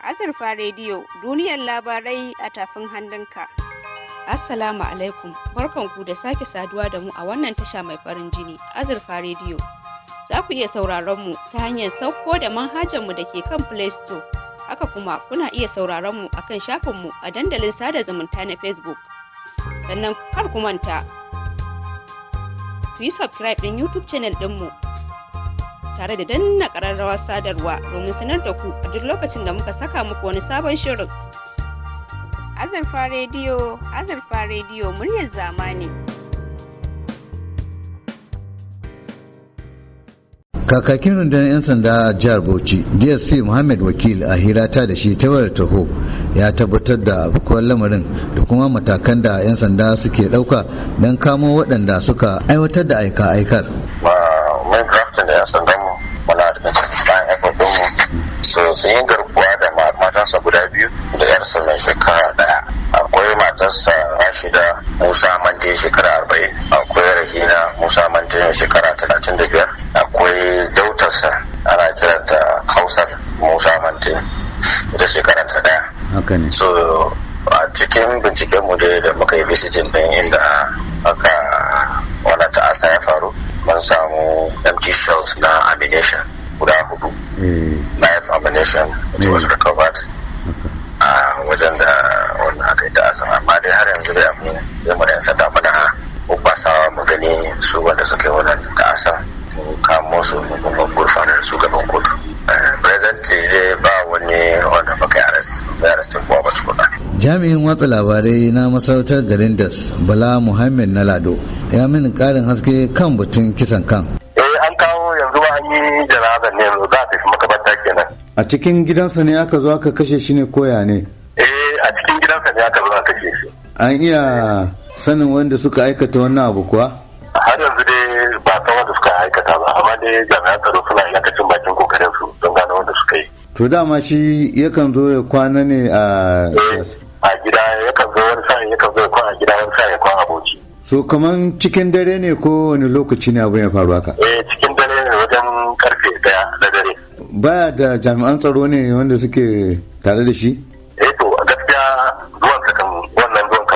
Azurfa Radio, duniyar labarai a tafin hannunka. Assalamu alaikum, barkanku da sake saduwa da mu a wannan tasha mai farin jini, Azurfa Radio. Za ku iya sauraron mu ta hanyar sauko da manhajar mu da ke kan Play Store. Haka kuma kuna iya sauraron mu akan shafin mu a dandalin sada zumunta na Facebook. Sannan kar ku manta, ku yi subscribe din YouTube channel ɗinmu tare da danna ƙararrawar sadarwa domin sanar da ku a duk lokacin da muka saka muku wani sabon shirin. Azurfa Radio, muryar zamani. Kakakin rundunar 'yan sanda a jihar Bauchi, DSP Muhammad Wakil, a hirata da shi ta wayar taho, ya tabbatar da afkuwar lamarin da kuma matakan da 'yan sanda suke ɗauka don kamo waɗanda suka aiwatar da aika-aikar. Mai draftin da 'yan sandan mu muna da bayan aikwatin mu sun yi garkuwa da matansa guda biyu da 'yarsa mai shekara 1. Akwai matarsa Rashida Musa Mante shekara 40, akwai Rahina Musa Mante shekara 35, akwai dautarsa ana kiranta Hausa Musa Mante ita shekara 1. Haka ne. So a cikin binciken mu da muka yi visiting din inda aka wannan ta'asa ya faru, mun samu empty shells na ammunition guda 4. Knife ammunition which was recovered a wajen da wannan aka yi ta'asa, amma dai har yanzu da mu zama yan sanda muna ubbasawa mu gani su wanda suka yi wannan ta'asa, kamo su kuma gurfanar su gaban kotu. Presently dai ba wani wanda baka yi arrestin kuwa ba tukuna. Jami'in watsa labarai na masarautar garin Das, Bala Muhammad na Lado, ya mini karin haske kan batun kisan kan. An kawo yanzu ba an yi jana'azar ne, yanzu za a tafi makabarta kenan. A cikin gidansa ne aka zo aka kashe shi ne koya ne? A cikin gidansa ne aka zo aka kashe shi. An iya sanin wanda suka aikata wannan abu kuwa? Har yanzu dai ba san wanda suka aikata ba, amma dai jami'an tsaro suna iyakacin bakin kokarin su don gane wanda suka yi. To dama shi yakan zo ya kwana ne a gida, yakan zo wani sa'in yakan zo ya kwana a gida, wani sa'in ya kwana a Bauchi. So kaman cikin dare ne ko wani lokaci ne abin ya faru haka? Cikin dare ne, wajen karfe 1 na dare. Baya da jami'an tsaro ne wanda suke tare da shi? To gaskiya zuwan kan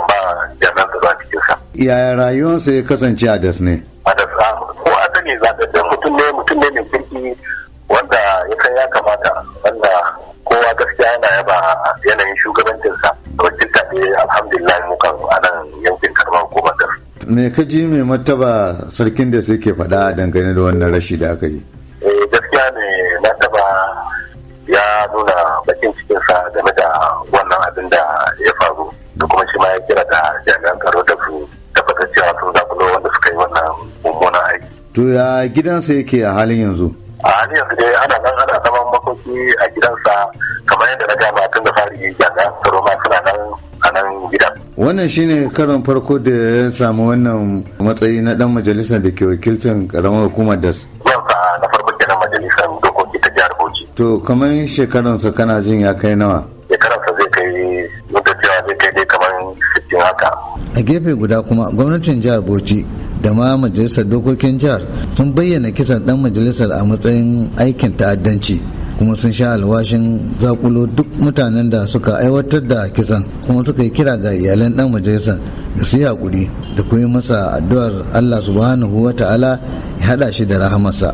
ba jami'an tsaro a cikin sa. Yaya rayuwarsa ya kasance a Das ne? A Das ko a sani zaɓaɓɓen mutum ne mai kirki wanda ya kai ya kamata, wanda kowa gaskiya yana yaba yanayin shugabancinsa da wakilta ne, alhamdulillah mu kan a nan yankin karamar hukumar Das. Me ka ji mai martaba sarkin da suke faɗa dangane da wannan rashi da aka yi? Gaskiya ne martaba ya nuna bakin cikinsa game da wannan abin da ya faru, da kuma shi ma ya kira da jami'an tsaro da su tabbatar cewa sun zakulo wanda suka yi wannan mummunan aiki. To ya gidansa yake a halin yanzu? A halin yanzu dai ana zaman makoki a gidansa, kamar yadda na gama tun da fari jami'an tsaro ma suna nan a nan gidan. Wannan shine karon farko da ya samu wannan matsayi na dan majalisar da ke wakiltar karamar hukumar Das. Yansa na farko kenan majalisar dokoki ta jihar Bauchi. To kamar shekaransa kana jin ya kai nawa? Shekaransa zai kai, mutu cewa zai kai dai kamar 60 haka. A gefe guda kuma gwamnatin jihar Bauchi da ma majalisar dokokin jihar sun bayyana kisan dan majalisar a matsayin aikin ta'addanci, kuma sun sha alwashin zakulo duk mutanen da suka aiwatar da kisan, kuma suka yi kira ga iyalan dan majalisar da su yi hakuri da kuma masa addu'ar Allah subhanahu wa ta'ala ya hada shi da rahamarsa.